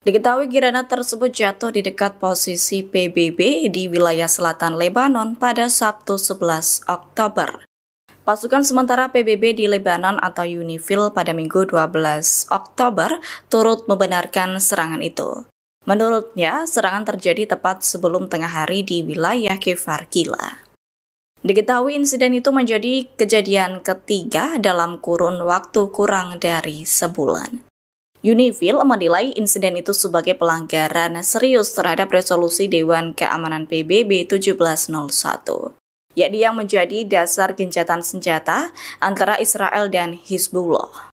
Diketahui granat tersebut jatuh di dekat posisi PBB di wilayah selatan Lebanon pada Sabtu 11 Oktober. Pasukan sementara PBB di Lebanon atau UNIFIL pada Minggu 12 Oktober turut membenarkan serangan itu. Menurutnya, serangan terjadi tepat sebelum tengah hari di wilayah Kefar Gila. Diketahui insiden itu menjadi kejadian ketiga dalam kurun waktu kurang dari sebulan. UNIFIL menilai insiden itu sebagai pelanggaran serius terhadap resolusi Dewan Keamanan PBB 1701, yakni yang menjadi dasar gencatan senjata antara Israel dan Hizbullah.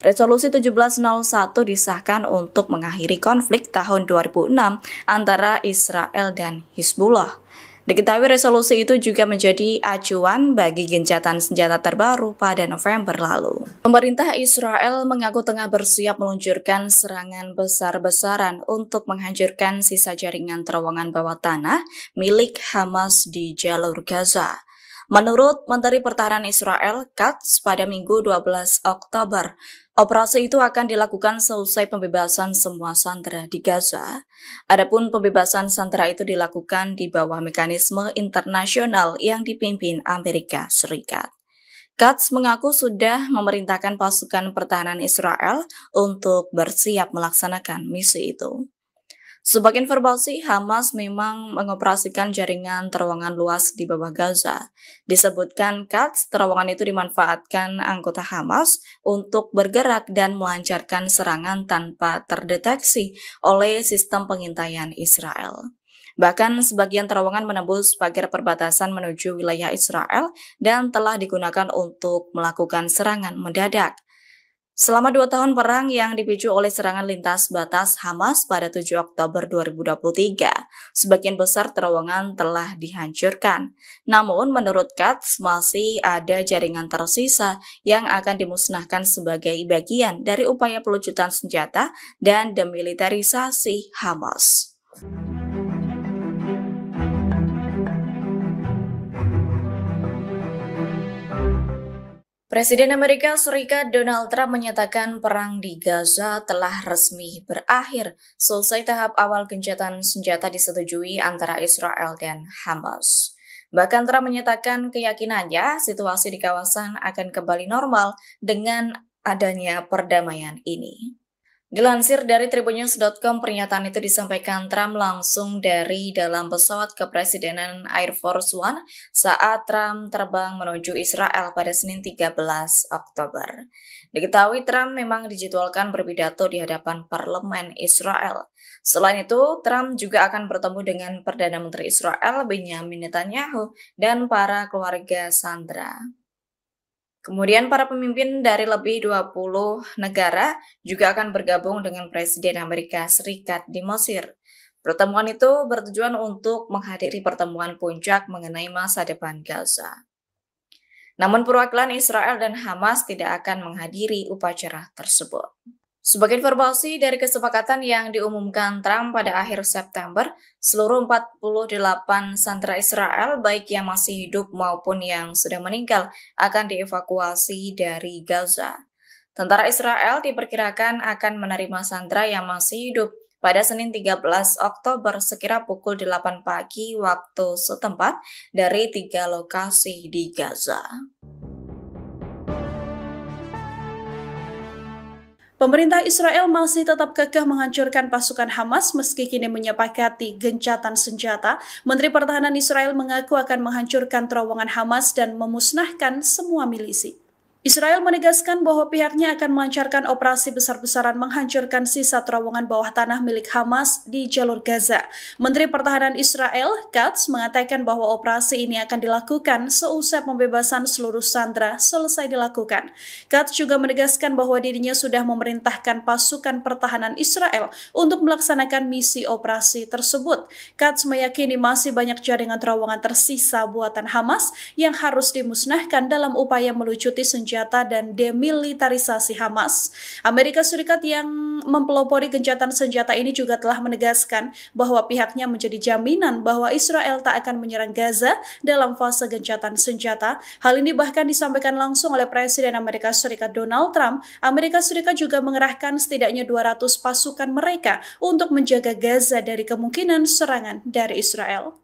Resolusi 1701 disahkan untuk mengakhiri konflik tahun 2006 antara Israel dan Hizbullah. Diketahui resolusi itu juga menjadi acuan bagi gencatan senjata terbaru pada November lalu. Pemerintah Israel mengaku tengah bersiap meluncurkan serangan besar-besaran untuk menghancurkan sisa jaringan terowongan bawah tanah milik Hamas di jalur Gaza. Menurut Menteri Pertahanan Israel, Katz, pada Minggu 12 Oktober, operasi itu akan dilakukan seusai pembebasan semua sandera di Gaza. Adapun pembebasan sandera itu dilakukan di bawah mekanisme internasional yang dipimpin Amerika Serikat. Katz mengaku sudah memerintahkan pasukan pertahanan Israel untuk bersiap melaksanakan misi itu. Sebagai informasi, Hamas memang mengoperasikan jaringan terowongan luas di bawah Gaza. Disebutkan Katz, terowongan itu dimanfaatkan anggota Hamas untuk bergerak dan melancarkan serangan tanpa terdeteksi oleh sistem pengintaian Israel. Bahkan sebagian terowongan menembus pagar perbatasan menuju wilayah Israel dan telah digunakan untuk melakukan serangan mendadak. Selama 2 tahun perang yang dipicu oleh serangan lintas batas Hamas pada 7 Oktober 2023, sebagian besar terowongan telah dihancurkan. Namun, menurut Katz, masih ada jaringan tersisa yang akan dimusnahkan sebagai bagian dari upaya pelucutan senjata dan demilitarisasi Hamas. Presiden Amerika Serikat Donald Trump menyatakan perang di Gaza telah resmi berakhir selesai tahap awal gencatan senjata disetujui antara Israel dan Hamas. Bahkan Trump menyatakan keyakinannya situasi di kawasan akan kembali normal dengan adanya perdamaian ini. Dilansir dari tribunnews.com, pernyataan itu disampaikan Trump langsung dari dalam pesawat kepresidenan Air Force One saat Trump terbang menuju Israel pada Senin 13 Oktober. Diketahui Trump memang dijadwalkan berpidato di hadapan parlemen Israel. Selain itu, Trump juga akan bertemu dengan Perdana Menteri Israel Benjamin Netanyahu dan para keluarga sandera. Kemudian para pemimpin dari lebih 20 negara juga akan bergabung dengan Presiden Amerika Serikat di Mesir. Pertemuan itu bertujuan untuk menghadiri pertemuan puncak mengenai masa depan Gaza. Namun perwakilan Israel dan Hamas tidak akan menghadiri upacara tersebut. Sebagai informasi dari kesepakatan yang diumumkan Trump pada akhir September, seluruh 48 sandera Israel, baik yang masih hidup maupun yang sudah meninggal, akan dievakuasi dari Gaza. Tentara Israel diperkirakan akan menerima sandera yang masih hidup pada Senin 13 Oktober sekira pukul 8 pagi waktu setempat dari 3 lokasi di Gaza. Pemerintah Israel masih tetap kekeh menghancurkan pasukan Hamas meski kini menyepakati gencatan senjata. Menteri Pertahanan Israel mengaku akan menghancurkan terowongan Hamas dan memusnahkan semua milisi. Israel menegaskan bahwa pihaknya akan melancarkan operasi besar-besaran menghancurkan sisa terowongan bawah tanah milik Hamas di jalur Gaza. Menteri Pertahanan Israel, Katz, mengatakan bahwa operasi ini akan dilakukan seusai pembebasan seluruh sandera selesai dilakukan. Katz juga menegaskan bahwa dirinya sudah memerintahkan pasukan pertahanan Israel untuk melaksanakan misi operasi tersebut. Katz meyakini masih banyak jaringan terowongan tersisa buatan Hamas yang harus dimusnahkan dalam upaya melucuti senjata senjata dan demilitarisasi Hamas. Amerika Serikat yang mempelopori gencatan senjata ini juga telah menegaskan bahwa pihaknya menjadi jaminan bahwa Israel tak akan menyerang Gaza dalam fase gencatan senjata. Hal ini bahkan disampaikan langsung oleh Presiden Amerika Serikat Donald Trump. Amerika Serikat juga mengerahkan setidaknya 200 pasukan mereka untuk menjaga Gaza dari kemungkinan serangan dari Israel.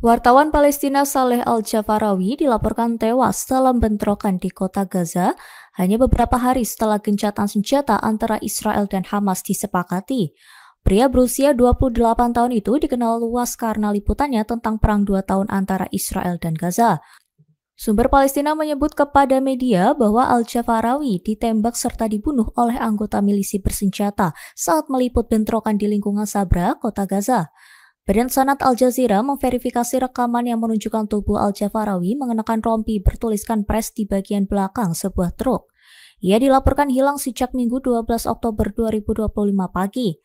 Wartawan Palestina Saleh Al-Jafarawi dilaporkan tewas dalam bentrokan di kota Gaza hanya beberapa hari setelah gencatan senjata antara Israel dan Hamas disepakati. Pria berusia 28 tahun itu dikenal luas karena liputannya tentang perang 2 tahun antara Israel dan Gaza. Sumber Palestina menyebut kepada media bahwa Al-Jafarawi ditembak serta dibunuh oleh anggota milisi bersenjata saat meliput bentrokan di lingkungan Sabra, kota Gaza. Badan Sanad Al Jazeera memverifikasi rekaman yang menunjukkan tubuh Al-Jafarawi mengenakan rompi bertuliskan pres di bagian belakang sebuah truk. Ia dilaporkan hilang sejak Minggu 12 Oktober 2025 pagi.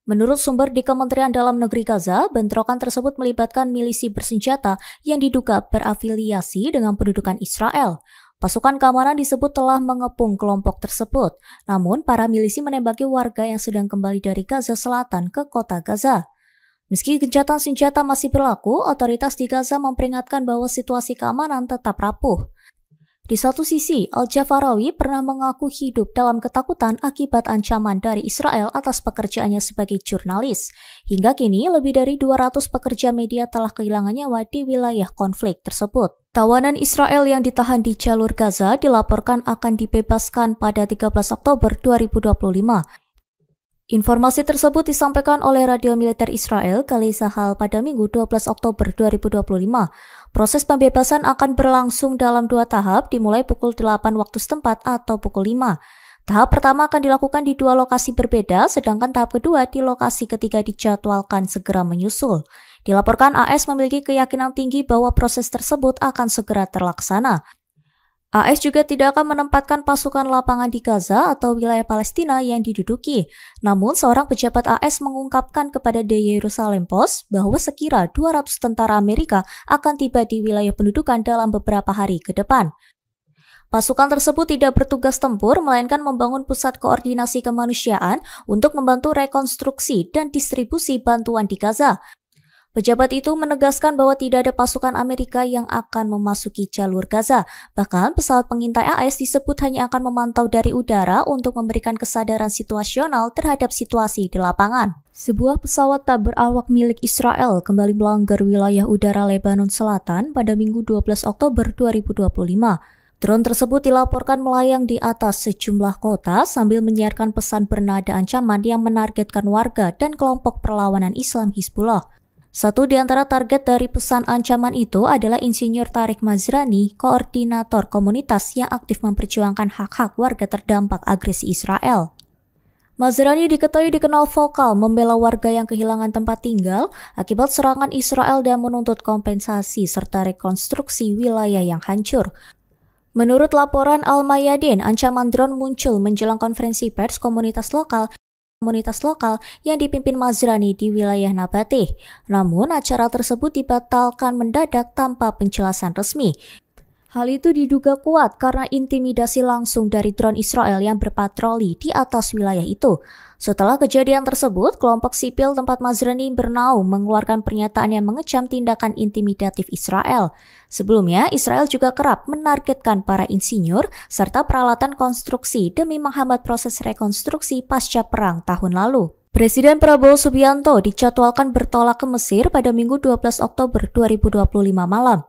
Menurut sumber di Kementerian Dalam Negeri Gaza, bentrokan tersebut melibatkan milisi bersenjata yang diduga berafiliasi dengan pendudukan Israel. Pasukan keamanan disebut telah mengepung kelompok tersebut, namun para milisi menembaki warga yang sedang kembali dari Gaza Selatan ke kota Gaza. Meski gencatan senjata masih berlaku, otoritas di Gaza memperingatkan bahwa situasi keamanan tetap rapuh. Di satu sisi, Al-Jafarawi pernah mengaku hidup dalam ketakutan akibat ancaman dari Israel atas pekerjaannya sebagai jurnalis. Hingga kini, lebih dari 200 pekerja media telah kehilangan nyawa di wilayah konflik tersebut. Tawanan Israel yang ditahan di jalur Gaza dilaporkan akan dibebaskan pada 13 Oktober 2025. Informasi tersebut disampaikan oleh radio militer Israel Galei Tzahal pada Minggu 12 Oktober 2025. Proses pembebasan akan berlangsung dalam 2 tahap dimulai pukul 8 waktu setempat atau pukul 5. Tahap pertama akan dilakukan di 2 lokasi berbeda, sedangkan tahap kedua di lokasi ketiga dijadwalkan segera menyusul. Dilaporkan AS memiliki keyakinan tinggi bahwa proses tersebut akan segera terlaksana. AS juga tidak akan menempatkan pasukan lapangan di Gaza atau wilayah Palestina yang diduduki. Namun, seorang pejabat AS mengungkapkan kepada The Jerusalem Post bahwa sekira 200 tentara Amerika akan tiba di wilayah pendudukan dalam beberapa hari ke depan. Pasukan tersebut tidak bertugas tempur, melainkan membangun pusat koordinasi kemanusiaan untuk membantu rekonstruksi dan distribusi bantuan di Gaza. Pejabat itu menegaskan bahwa tidak ada pasukan Amerika yang akan memasuki jalur Gaza. Bahkan pesawat pengintai AS disebut hanya akan memantau dari udara untuk memberikan kesadaran situasional terhadap situasi di lapangan. Sebuah pesawat tak berawak milik Israel kembali melanggar wilayah udara Lebanon Selatan pada Minggu 12 Oktober 2025. Drone tersebut dilaporkan melayang di atas sejumlah kota sambil menyiarkan pesan bernada ancaman yang menargetkan warga dan kelompok perlawanan Islam Hizbullah. Satu di antara target dari pesan ancaman itu adalah Insinyur Tariq Mazrani, koordinator komunitas yang aktif memperjuangkan hak-hak warga terdampak agresi Israel. Mazrani diketahui dikenal vokal membela warga yang kehilangan tempat tinggal akibat serangan Israel dan menuntut kompensasi serta rekonstruksi wilayah yang hancur. Menurut laporan Al-Mayadin, ancaman drone muncul menjelang konferensi pers komunitas lokal yang dipimpin Mazrani di wilayah Nabateh. Namun, acara tersebut dibatalkan mendadak tanpa penjelasan resmi. Hal itu diduga kuat karena intimidasi langsung dari drone Israel yang berpatroli di atas wilayah itu. Setelah kejadian tersebut, kelompok sipil tempat Mazrani bernaung mengeluarkan pernyataan yang mengecam tindakan intimidatif Israel. Sebelumnya, Israel juga kerap menargetkan para insinyur serta peralatan konstruksi demi menghambat proses rekonstruksi pasca perang tahun lalu. Presiden Prabowo Subianto dijadwalkan bertolak ke Mesir pada Minggu 12 Oktober 2025 malam.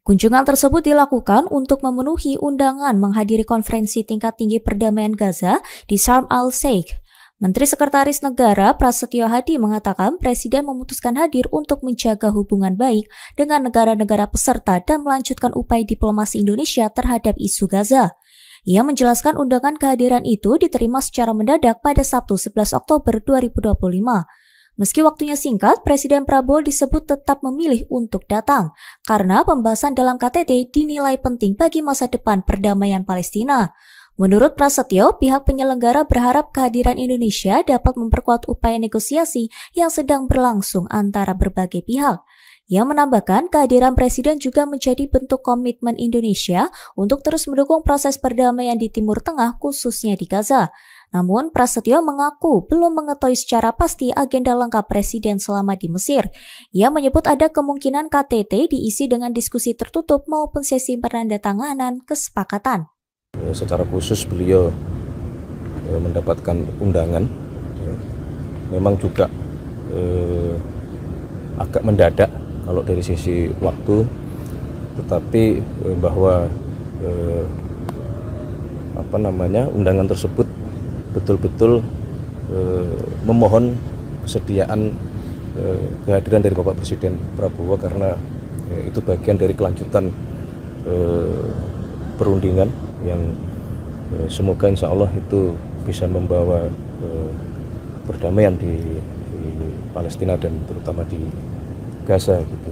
Kunjungan tersebut dilakukan untuk memenuhi undangan menghadiri konferensi tingkat tinggi perdamaian Gaza di Sharm el-Sheikh. Menteri Sekretaris Negara Prasetyo Hadi mengatakan Presiden memutuskan hadir untuk menjaga hubungan baik dengan negara-negara peserta dan melanjutkan upaya diplomasi Indonesia terhadap isu Gaza. Ia menjelaskan undangan kehadiran itu diterima secara mendadak pada Sabtu 11 Oktober 2025. Meski waktunya singkat, Presiden Prabowo disebut tetap memilih untuk datang karena pembahasan dalam KTT dinilai penting bagi masa depan perdamaian Palestina. Menurut Prasetyo, pihak penyelenggara berharap kehadiran Indonesia dapat memperkuat upaya negosiasi yang sedang berlangsung antara berbagai pihak. Ia menambahkan kehadiran Presiden juga menjadi bentuk komitmen Indonesia untuk terus mendukung proses perdamaian di Timur Tengah khususnya di Gaza. Namun, Prasetyo mengaku belum mengetahui secara pasti agenda lengkap Presiden selama di Mesir. Ia menyebut ada kemungkinan KTT diisi dengan diskusi tertutup maupun sesi penandatanganan kesepakatan. Secara khusus beliau mendapatkan undangan, memang juga agak mendadak kalau dari sisi waktu, tetapi bahwa undangan tersebut betul-betul memohon kesediaan kehadiran dari Bapak Presiden Prabowo karena itu bagian dari kelanjutan perundingan yang semoga insya Allah itu bisa membawa perdamaian di Palestina dan terutama di Gaza gitu.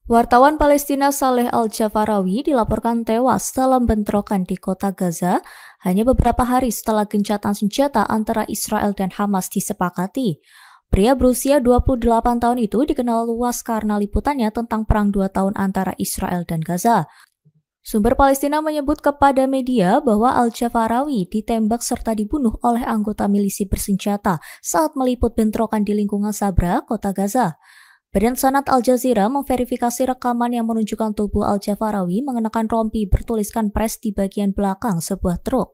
Wartawan Palestina Saleh Al-Jafarawi dilaporkan tewas dalam bentrokan di kota Gaza hanya beberapa hari setelah gencatan senjata antara Israel dan Hamas disepakati. Pria berusia 28 tahun itu dikenal luas karena liputannya tentang perang 2 tahun antara Israel dan Gaza. Sumber Palestina menyebut kepada media bahwa Al-Jafarawi ditembak serta dibunuh oleh anggota milisi bersenjata saat meliput bentrokan di lingkungan Sabra, kota Gaza. Badan Sanad Al Jazeera memverifikasi rekaman yang menunjukkan tubuh Al-Jafarawi mengenakan rompi bertuliskan pres di bagian belakang sebuah truk.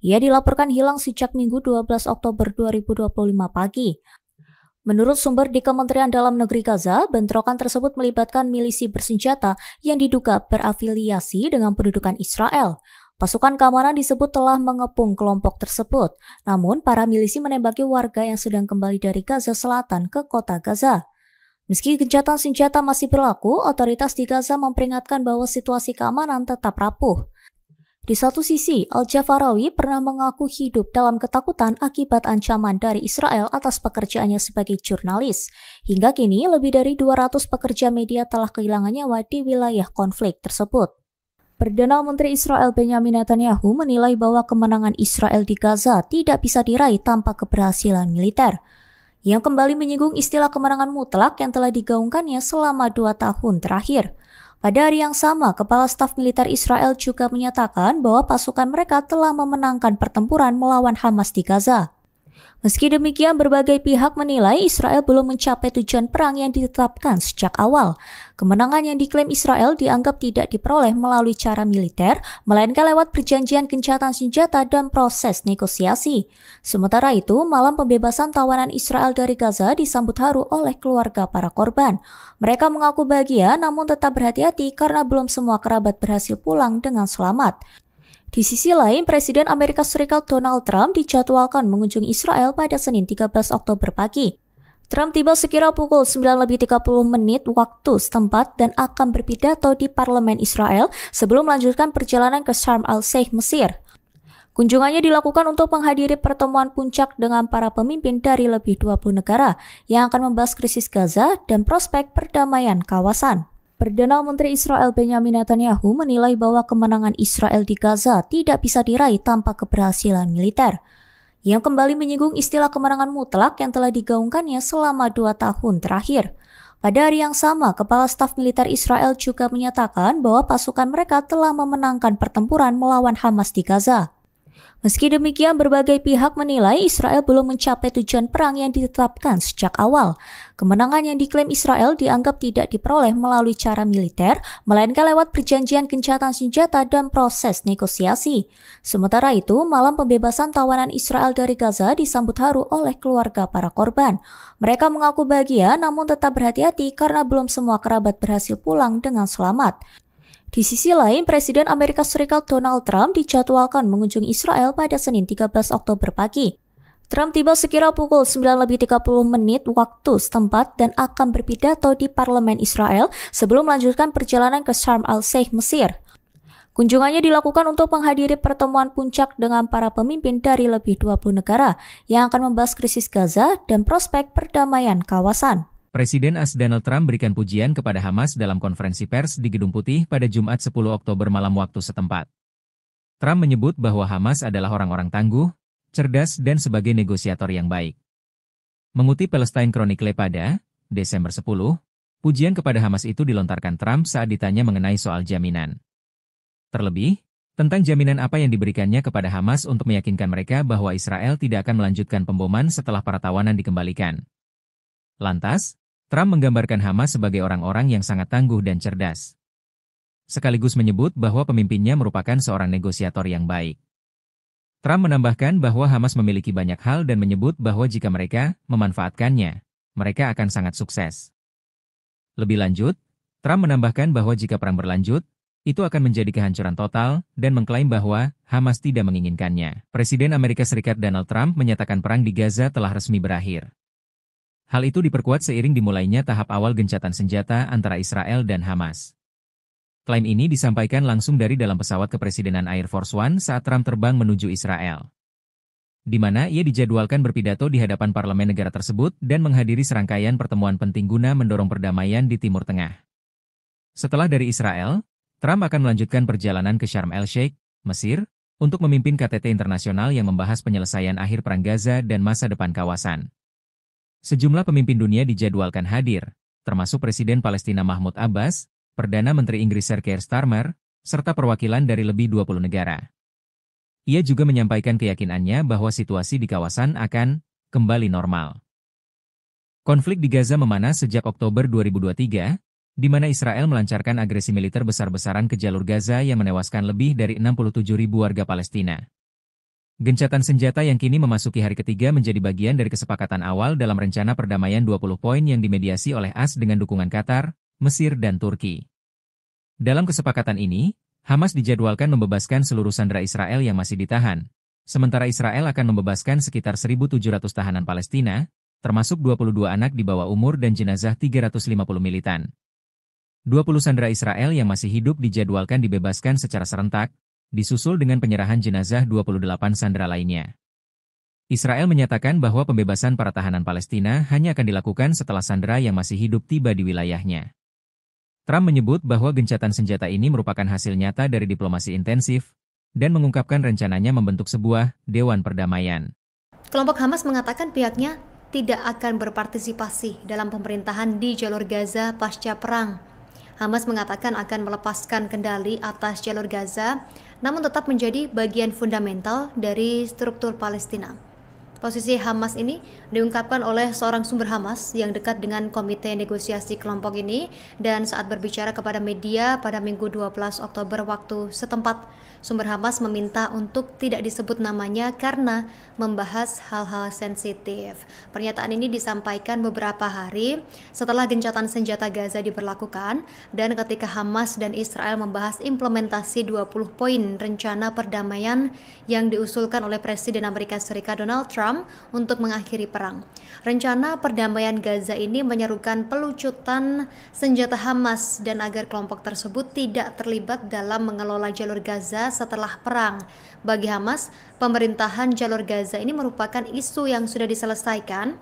Ia dilaporkan hilang sejak Minggu 12 Oktober 2025 pagi. Menurut sumber di Kementerian Dalam Negeri Gaza, bentrokan tersebut melibatkan milisi bersenjata yang diduga berafiliasi dengan pendudukan Israel. Pasukan keamanan disebut telah mengepung kelompok tersebut, namun para milisi menembaki warga yang sedang kembali dari Gaza Selatan ke kota Gaza. Meski gencatan senjata masih berlaku, otoritas di Gaza memperingatkan bahwa situasi keamanan tetap rapuh. Di satu sisi, Al-Jafarawi pernah mengaku hidup dalam ketakutan akibat ancaman dari Israel atas pekerjaannya sebagai jurnalis. Hingga kini, lebih dari 200 pekerja media telah kehilangan nyawa di wilayah konflik tersebut. Perdana Menteri Israel Benyamin Netanyahu menilai bahwa kemenangan Israel di Gaza tidak bisa diraih tanpa keberhasilan militer. Yang kembali menyinggung istilah kemenangan mutlak yang telah digaungkannya selama 2 tahun terakhir. Pada hari yang sama, Kepala Staf Militer Israel juga menyatakan bahwa pasukan mereka telah memenangkan pertempuran melawan Hamas di Gaza. Meski demikian, berbagai pihak menilai Israel belum mencapai tujuan perang yang ditetapkan sejak awal. Kemenangan yang diklaim Israel dianggap tidak diperoleh melalui cara militer, melainkan lewat perjanjian gencatan senjata dan proses negosiasi. Sementara itu, malam pembebasan tawanan Israel dari Gaza disambut haru oleh keluarga para korban. Mereka mengaku bahagia namun tetap berhati-hati karena belum semua kerabat berhasil pulang dengan selamat. Di sisi lain, Presiden Amerika Serikat Donald Trump dijadwalkan mengunjungi Israel pada Senin 13 Oktober pagi. Trump tiba sekira pukul 9:30 waktu setempat dan akan berpidato di parlemen Israel sebelum melanjutkan perjalanan ke Sharm el-Sheikh, Mesir. Kunjungannya dilakukan untuk menghadiri pertemuan puncak dengan para pemimpin dari lebih 20 negara yang akan membahas krisis Gaza dan prospek perdamaian kawasan. Perdana Menteri Israel Benyamin Netanyahu menilai bahwa kemenangan Israel di Gaza tidak bisa diraih tanpa keberhasilan militer. Yang kembali menyinggung istilah kemenangan mutlak yang telah digaungkannya selama 2 tahun terakhir. Pada hari yang sama, Kepala Staf Militer Israel juga menyatakan bahwa pasukan mereka telah memenangkan pertempuran melawan Hamas di Gaza. Meski demikian, berbagai pihak menilai Israel belum mencapai tujuan perang yang ditetapkan sejak awal. Kemenangan yang diklaim Israel dianggap tidak diperoleh melalui cara militer, melainkan lewat perjanjian gencatan senjata dan proses negosiasi. Sementara itu, malam pembebasan tawanan Israel dari Gaza disambut haru oleh keluarga para korban. Mereka mengaku bahagia namun tetap berhati-hati karena belum semua kerabat berhasil pulang dengan selamat. Di sisi lain, Presiden Amerika Serikat Donald Trump dijadwalkan mengunjungi Israel pada Senin 13 Oktober pagi. Trump tiba sekira pukul 9:30 waktu setempat dan akan berpidato di parlemen Israel sebelum melanjutkan perjalanan ke Sharm el-Sheikh, Mesir. Kunjungannya dilakukan untuk menghadiri pertemuan puncak dengan para pemimpin dari lebih 20 negara yang akan membahas krisis Gaza dan prospek perdamaian kawasan. Presiden AS Donald Trump berikan pujian kepada Hamas dalam konferensi pers di Gedung Putih pada Jumat 10 Oktober malam waktu setempat. Trump menyebut bahwa Hamas adalah orang-orang tangguh, cerdas dan sebagai negosiator yang baik. Mengutip Palestine Chronicle pada Desember 10, pujian kepada Hamas itu dilontarkan Trump saat ditanya mengenai soal jaminan. Terlebih, tentang jaminan apa yang diberikannya kepada Hamas untuk meyakinkan mereka bahwa Israel tidak akan melanjutkan pemboman setelah para tawanan dikembalikan. Lantas, Trump menggambarkan Hamas sebagai orang-orang yang sangat tangguh dan cerdas. Sekaligus menyebut bahwa pemimpinnya merupakan seorang negosiator yang baik. Trump menambahkan bahwa Hamas memiliki banyak hal dan menyebut bahwa jika mereka memanfaatkannya, mereka akan sangat sukses. Lebih lanjut, Trump menambahkan bahwa jika perang berlanjut, itu akan menjadi kehancuran total dan mengklaim bahwa Hamas tidak menginginkannya. Presiden Amerika Serikat Donald Trump menyatakan perang di Gaza telah resmi berakhir. Hal itu diperkuat seiring dimulainya tahap awal gencatan senjata antara Israel dan Hamas. Klaim ini disampaikan langsung dari dalam pesawat kepresidenan Air Force One saat Trump terbang menuju Israel, di mana ia dijadwalkan berpidato di hadapan parlemen negara tersebut dan menghadiri serangkaian pertemuan penting guna mendorong perdamaian di Timur Tengah. Setelah dari Israel, Trump akan melanjutkan perjalanan ke Sharm el-Sheikh, Mesir, untuk memimpin KTT internasional yang membahas penyelesaian akhir Perang Gaza dan masa depan kawasan. Sejumlah pemimpin dunia dijadwalkan hadir, termasuk Presiden Palestina Mahmud Abbas, Perdana Menteri Inggris Sir Keir Starmer, serta perwakilan dari lebih 20 negara. Ia juga menyampaikan keyakinannya bahwa situasi di kawasan akan kembali normal. Konflik di Gaza memanas sejak Oktober 2023, di mana Israel melancarkan agresi militer besar-besaran ke jalur Gaza yang menewaskan lebih dari 67.000 warga Palestina. Gencatan senjata yang kini memasuki hari ketiga menjadi bagian dari kesepakatan awal dalam rencana perdamaian 20 poin yang dimediasi oleh AS dengan dukungan Qatar, Mesir dan Turki. Dalam kesepakatan ini, Hamas dijadwalkan membebaskan seluruh sandera Israel yang masih ditahan, sementara Israel akan membebaskan sekitar 1.700 tahanan Palestina, termasuk 22 anak di bawah umur dan jenazah 350 militan. 20 sandera Israel yang masih hidup dijadwalkan dibebaskan secara serentak, disusul dengan penyerahan jenazah 28 sandera lainnya. Israel menyatakan bahwa pembebasan para tahanan Palestina hanya akan dilakukan setelah sandera yang masih hidup tiba di wilayahnya. Trump menyebut bahwa gencatan senjata ini merupakan hasil nyata dari diplomasi intensif dan mengungkapkan rencananya membentuk sebuah Dewan Perdamaian. Kelompok Hamas mengatakan pihaknya tidak akan berpartisipasi dalam pemerintahan di jalur Gaza pasca perang. Hamas mengatakan akan melepaskan kendali atas jalur Gaza, namun tetap menjadi bagian fundamental dari struktur Palestina. Posisi Hamas ini diungkapkan oleh seorang sumber Hamas yang dekat dengan komite negosiasi kelompok ini dan saat berbicara kepada media pada Minggu 12 Oktober waktu setempat, sumber Hamas meminta untuk tidak disebut namanya karena membahas hal-hal sensitif. Pernyataan ini disampaikan beberapa hari setelah gencatan senjata Gaza diberlakukan dan ketika Hamas dan Israel membahas implementasi 20 poin rencana perdamaian yang diusulkan oleh Presiden Amerika Serikat Donald Trump untuk mengakhiri perang. Rencana perdamaian Gaza ini menyerukan pelucutan senjata Hamas dan agar kelompok tersebut tidak terlibat dalam mengelola jalur Gaza setelah perang. Bagi Hamas, pemerintahan jalur Gaza ini merupakan isu yang sudah diselesaikan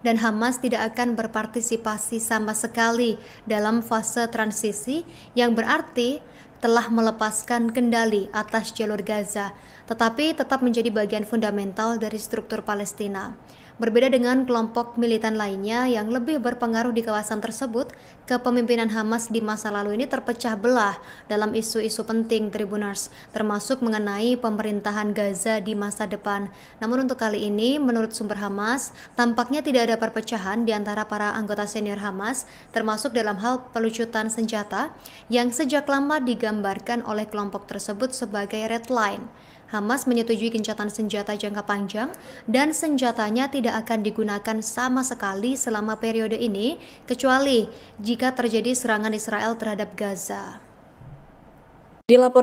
dan Hamas tidak akan berpartisipasi sama sekali dalam fase transisi yang berarti telah melepaskan kendali atas jalur Gaza, tetapi tetap menjadi bagian fundamental dari struktur Palestina. Berbeda dengan kelompok militan lainnya yang lebih berpengaruh di kawasan tersebut, kepemimpinan Hamas di masa lalu ini terpecah belah dalam isu-isu penting Tribunars, termasuk mengenai pemerintahan Gaza di masa depan. Namun untuk kali ini, menurut sumber Hamas, tampaknya tidak ada perpecahan di antara para anggota senior Hamas, termasuk dalam hal pelucutan senjata yang sejak lama digambarkan oleh kelompok tersebut sebagai red line. Hamas menyetujui gencatan senjata jangka panjang dan senjatanya tidak akan digunakan sama sekali selama periode ini, kecuali jika terjadi serangan Israel terhadap Gaza. Dilaporkan